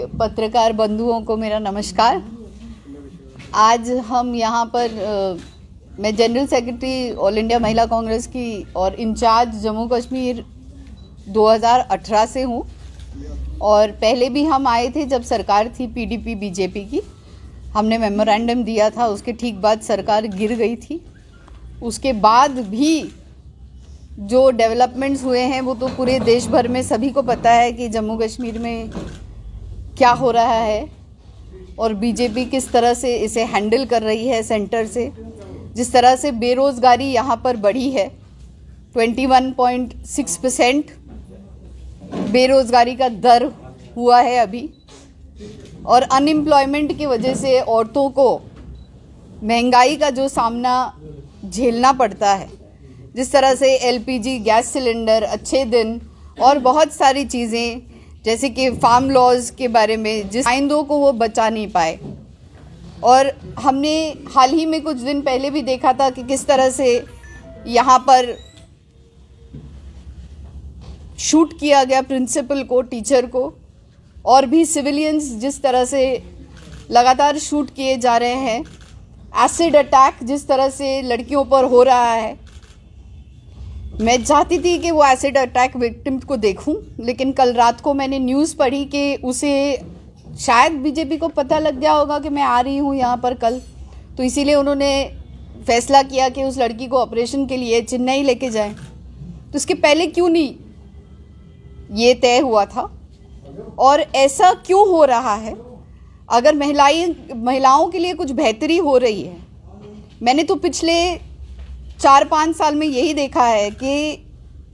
पत्रकार बंधुओं को मेरा नमस्कार। आज हम यहाँ पर मैं जनरल सेक्रेटरी ऑल इंडिया महिला कांग्रेस की और इंचार्ज जम्मू कश्मीर 2018 से हूँ और पहले भी हम आए थे जब सरकार थी पीडीपी बीजेपी की। हमने मेमोरेंडम दिया था, उसके ठीक बाद सरकार गिर गई थी। उसके बाद भी जो डेवलपमेंट्स हुए हैं वो तो पूरे देश भर में सभी को पता है कि जम्मू कश्मीर में क्या हो रहा है और बीजेपी किस तरह से इसे हैंडल कर रही है सेंटर से। जिस तरह से बेरोज़गारी यहाँ पर बढ़ी है, 21.6% बेरोज़गारी का दर हुआ है अभी, और अनएम्प्लॉयमेंट की वजह से औरतों को महंगाई का जो सामना झेलना पड़ता है, जिस तरह से एलपीजी गैस सिलेंडर, अच्छे दिन और बहुत सारी चीज़ें जैसे कि फार्म लॉज के बारे में जिस आइंदों को वो बचा नहीं पाए। और हमने हाल ही में कुछ दिन पहले भी देखा था कि किस तरह से यहाँ पर शूट किया गया प्रिंसिपल को, टीचर को, और भी सिविलियंस जिस तरह से लगातार शूट किए जा रहे हैं। एसिड अटैक जिस तरह से लड़कियों पर हो रहा है, मैं चाहती थी कि वो एसिड अटैक विक्टिम को देखूं, लेकिन कल रात को मैंने न्यूज़ पढ़ी कि उसे शायद बीजेपी को पता लग गया होगा कि मैं आ रही हूं यहाँ पर कल, तो इसीलिए उन्होंने फैसला किया कि उस लड़की को ऑपरेशन के लिए चेन्नई लेके जाएं। तो इसके पहले क्यों नहीं ये तय हुआ था और ऐसा क्यों हो रहा है? अगर महिलाओं के लिए कुछ बेहतरी हो रही है, मैंने तो पिछले 4-5 साल में यही देखा है कि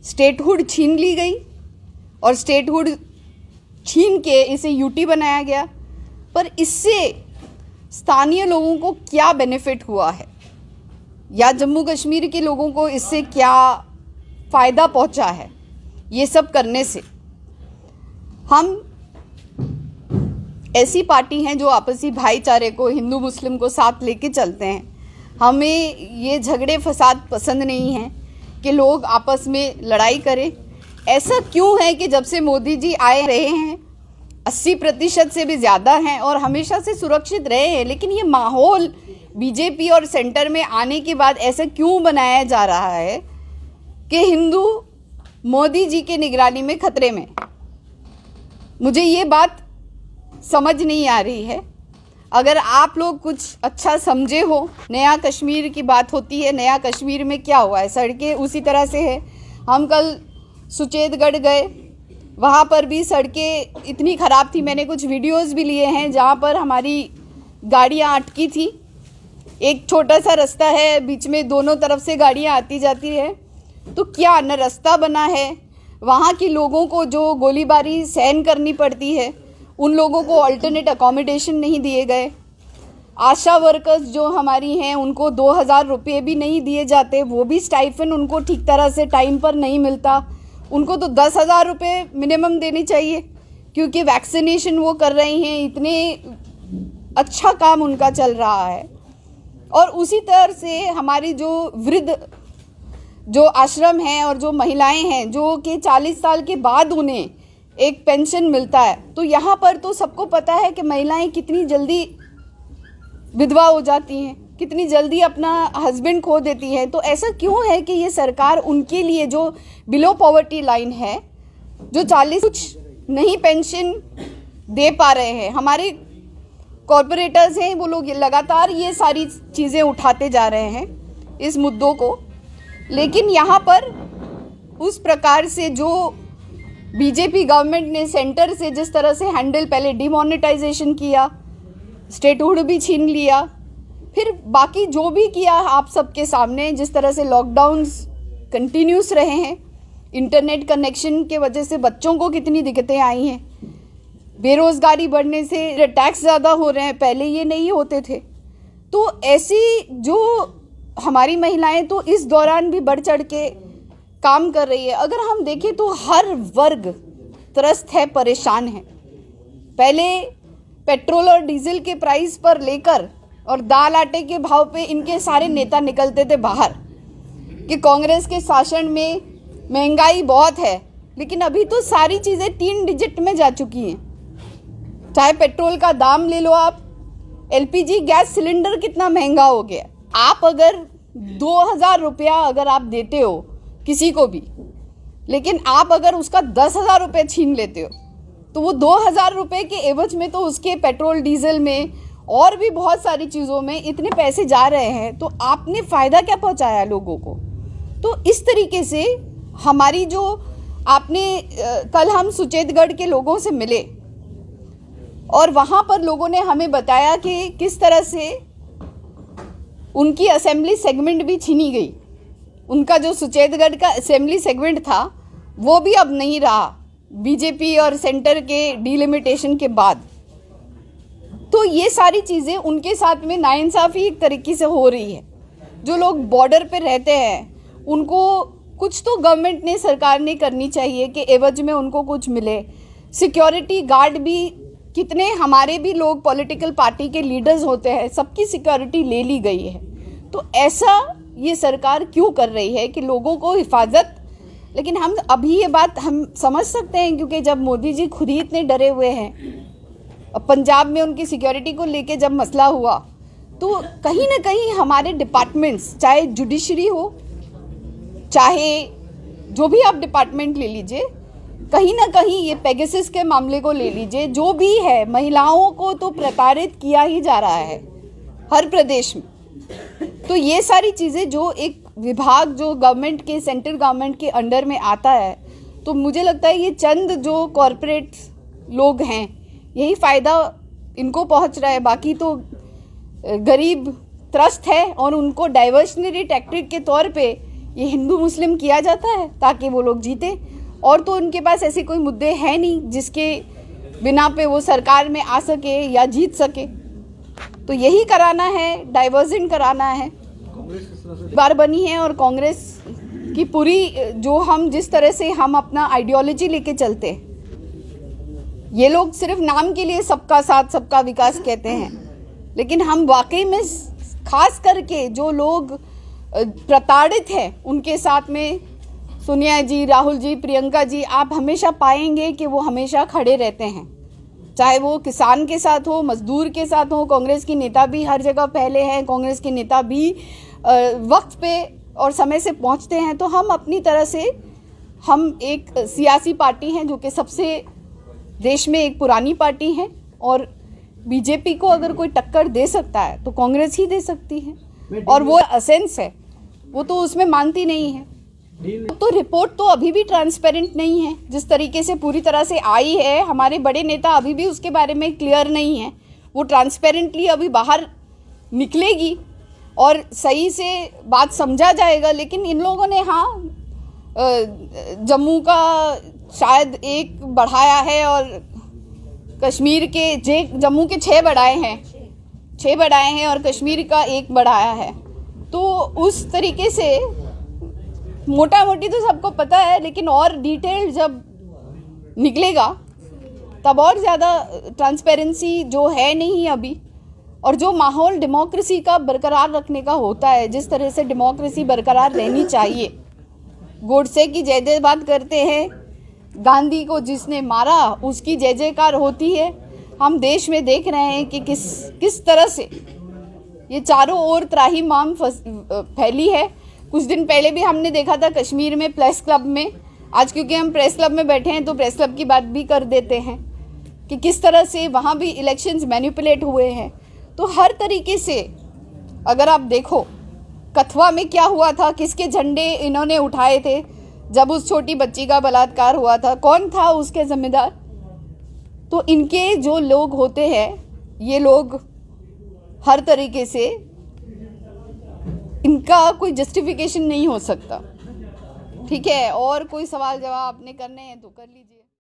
स्टेटहुड छीन ली गई और स्टेटहुड छीन के इसे यूटी बनाया गया, पर इससे स्थानीय लोगों को क्या बेनिफिट हुआ है या जम्मू कश्मीर के लोगों को इससे क्या फ़ायदा पहुंचा है? ये सब करने से हम ऐसी पार्टी हैं जो आपसी भाईचारे को, हिंदू मुस्लिम को साथ लेके चलते हैं। हमें ये झगड़े फसाद पसंद नहीं हैं कि लोग आपस में लड़ाई करें। ऐसा क्यों है कि जब से मोदी जी आए रहे हैं 80% से भी ज़्यादा हैं और हमेशा से सुरक्षित रहे हैं, लेकिन ये माहौल बीजेपी और सेंटर में आने के बाद ऐसा क्यों बनाया जा रहा है कि हिंदू मोदी जी के निगरानी में खतरे में? मुझे ये बात समझ नहीं आ रही है। अगर आप लोग कुछ अच्छा समझे हो, नया कश्मीर की बात होती है, नया कश्मीर में क्या हुआ है, सड़कें उसी तरह से है। हम कल सुचेतगढ़ गए, वहाँ पर भी सड़कें इतनी ख़राब थी। मैंने कुछ वीडियोस भी लिए हैं जहाँ पर हमारी गाड़ियाँ अटकी थी। एक छोटा सा रास्ता है, बीच में दोनों तरफ से गाड़ियाँ आती जाती है, तो क्या न रास्ता बना है। वहाँ के लोगों को जो गोलीबारी सहन करनी पड़ती है, उन लोगों को अल्टरनेट अकोमोडेशन नहीं दिए गए। आशा वर्कर्स जो हमारी हैं उनको 2000 रुपये भी नहीं दिए जाते, वो भी स्टाइफन उनको ठीक तरह से टाइम पर नहीं मिलता। उनको तो 10,000 रुपये मिनिमम देनी चाहिए, क्योंकि वैक्सीनेशन वो कर रही हैं, इतने अच्छा काम उनका चल रहा है। और उसी तरह से हमारी जो वृद्ध जो आश्रम हैं और जो महिलाएं हैं जो कि 40 साल के बाद उन्हें एक पेंशन मिलता है, तो यहाँ पर तो सबको पता है कि महिलाएं कितनी जल्दी विधवा हो जाती हैं, कितनी जल्दी अपना हस्बैंड खो देती हैं। तो ऐसा क्यों है कि ये सरकार उनके लिए जो बिलो पॉवर्टी लाइन है, जो 40 कुछ नहीं पेंशन दे पा रहे हैं, हमारे कॉरपोरेटर्स हैं, वो लोग लगातार ये सारी चीज़ें उठाते जा रहे हैं इस मुद्दों को। लेकिन यहाँ पर उस प्रकार से जो बीजेपी गवर्नमेंट ने सेंटर से जिस तरह से हैंडल, पहले डिमोनेटाइजेशन किया, स्टेटहुड भी छीन लिया, फिर बाकी जो भी किया आप सबके सामने, जिस तरह से लॉकडाउन्स कंटिन्यूस रहे हैं, इंटरनेट कनेक्शन के वजह से बच्चों को कितनी दिक्कतें आई हैं, बेरोज़गारी बढ़ने से टैक्स ज़्यादा हो रहे हैं, पहले ये नहीं होते थे। तो ऐसी जो हमारी महिलाएं तो इस दौरान भी बढ़ चढ़ के काम कर रही है। अगर हम देखें तो हर वर्ग त्रस्त है, परेशान है। पहले पेट्रोल और डीजल के प्राइस पर लेकर और दाल आटे के भाव पे इनके सारे नेता निकलते थे बाहर कि कांग्रेस के शासन में महंगाई बहुत है, लेकिन अभी तो सारी चीज़ें 3 डिजिट में जा चुकी हैं। चाहे पेट्रोल का दाम ले लो आप, एलपीजी गैस सिलेंडर कितना महंगा हो गया। आप अगर 2000 रुपया अगर आप देते हो किसी को भी, लेकिन आप अगर उसका 10,000 रुपये छीन लेते हो, तो वो 2000 रुपये के एवज में तो उसके पेट्रोल डीजल में और भी बहुत सारी चीज़ों में इतने पैसे जा रहे हैं, तो आपने फ़ायदा क्या पहुंचाया लोगों को। तो इस तरीके से हमारी जो आपने कल हम सुचेतगढ़ के लोगों से मिले और वहाँ पर लोगों ने हमें बताया कि किस तरह से उनकी असेंबली सेगमेंट भी छीनी गई। उनका जो सुचेतगढ़ का असेंबली सेगमेंट था वो भी अब नहीं रहा बीजेपी और सेंटर के डिलिमिटेशन के बाद। तो ये सारी चीज़ें उनके साथ में नाइंसाफ़ी एक तरीके से हो रही है। जो लोग बॉर्डर पे रहते हैं उनको कुछ तो गवर्नमेंट ने, सरकार ने करनी चाहिए कि एवज में उनको कुछ मिले। सिक्योरिटी गार्ड भी कितने हमारे भी लोग पॉलिटिकल पार्टी के लीडर्स होते हैं, सबकी सिक्योरिटी ले ली गई है। तो ऐसा ये सरकार क्यों कर रही है कि लोगों को हिफाजत। लेकिन हम अभी ये बात हम समझ सकते हैं क्योंकि जब मोदी जी खुद ही इतने डरे हुए हैं, पंजाब में उनकी सिक्योरिटी को लेके जब मसला हुआ, तो कहीं ना कहीं हमारे डिपार्टमेंट्स, चाहे जुडिशरी हो, चाहे जो भी आप डिपार्टमेंट ले लीजिए, कहीं ना कहीं ये पेगासस के मामले को ले लीजिए, जो भी है, महिलाओं को तो प्रताड़ित किया ही जा रहा है हर प्रदेश में। तो ये सारी चीज़ें जो एक विभाग जो गवर्नमेंट के, सेंट्रल गवर्नमेंट के अंडर में आता है, तो मुझे लगता है ये चंद जो कॉरपोरेट लोग हैं यही फ़ायदा इनको पहुंच रहा है। बाकी तो गरीब त्रस्त है और उनको डाइवर्शनरी टैक्टिक के तौर पे ये हिंदू मुस्लिम किया जाता है ताकि वो लोग जीते। और तो उनके पास ऐसे कोई मुद्दे हैं नहीं जिसके बिना पे वो सरकार में आ सके या जीत सके। तो यही कराना है, डाइवर्जन कराना है। बार बनी है और कांग्रेस की पूरी जो हम जिस तरह से हम अपना आइडियोलॉजी लेके चलते हैं, ये लोग सिर्फ नाम के लिए सबका साथ सबका विकास कहते हैं, लेकिन हम वाकई में खास करके जो लोग प्रताड़ित हैं उनके साथ में सोनिया जी, राहुल जी, प्रियंका जी, आप हमेशा पाएंगे कि वो हमेशा खड़े रहते हैं। चाहे वो किसान के साथ हो, मजदूर के साथ हो। कांग्रेस की नेता भी हर जगह पहले हैं, कांग्रेस के नेता भी वक्त पे और समय से पहुंचते हैं। तो हम अपनी तरह से हम एक सियासी पार्टी हैं जो कि सबसे देश में एक पुरानी पार्टी है, और बीजेपी को अगर कोई टक्कर दे सकता है तो कांग्रेस ही दे सकती है। और वो असेंस है, वो तो उसमें मानती नहीं है। तो रिपोर्ट तो अभी भी ट्रांसपेरेंट नहीं है जिस तरीके से पूरी तरह से आई है। हमारे बड़े नेता अभी भी उसके बारे में क्लियर नहीं है। वो ट्रांसपेरेंटली अभी बाहर निकलेगी और सही से बात समझा जाएगा। लेकिन इन लोगों ने जम्मू का शायद एक बढ़ाया है और कश्मीर के जम्मू के 6 बढ़ाए हैं और कश्मीर का 1 बढ़ाया है। तो उस तरीके से मोटा मोटी तो सबको पता है, लेकिन और डिटेल जब निकलेगा तब और ज़्यादा ट्रांसपेरेंसी जो है नहीं अभी। और जो माहौल डेमोक्रेसी का बरकरार रखने का होता है, जिस तरह से डेमोक्रेसी बरकरार रहनी चाहिए, गोडसे की जय जय बात करते हैं, गांधी को जिसने मारा उसकी जय जयकार होती है। हम देश में देख रहे हैं कि किस तरह से ये चारों ओर त्राहिमाम फैली है। कुछ दिन पहले भी हमने देखा था कश्मीर में प्रेस क्लब में, आज क्योंकि हम प्रेस क्लब में बैठे हैं तो प्रेस क्लब की बात भी कर देते हैं कि किस तरह से वहाँ भी इलेक्शंस मैनिपुलेट हुए हैं। तो हर तरीके से अगर आप देखो, कथवा में क्या हुआ था, किसके झंडे इन्होंने उठाए थे जब उस छोटी बच्ची का बलात्कार हुआ था, कौन था उसके जिम्मेदार। तो इनके जो लोग होते हैं, ये लोग हर तरीके से इनका कोई जस्टिफिकेशन नहीं हो सकता। ठीक है, और कोई सवाल जवाब आपने करने हैं तो कर लीजिए।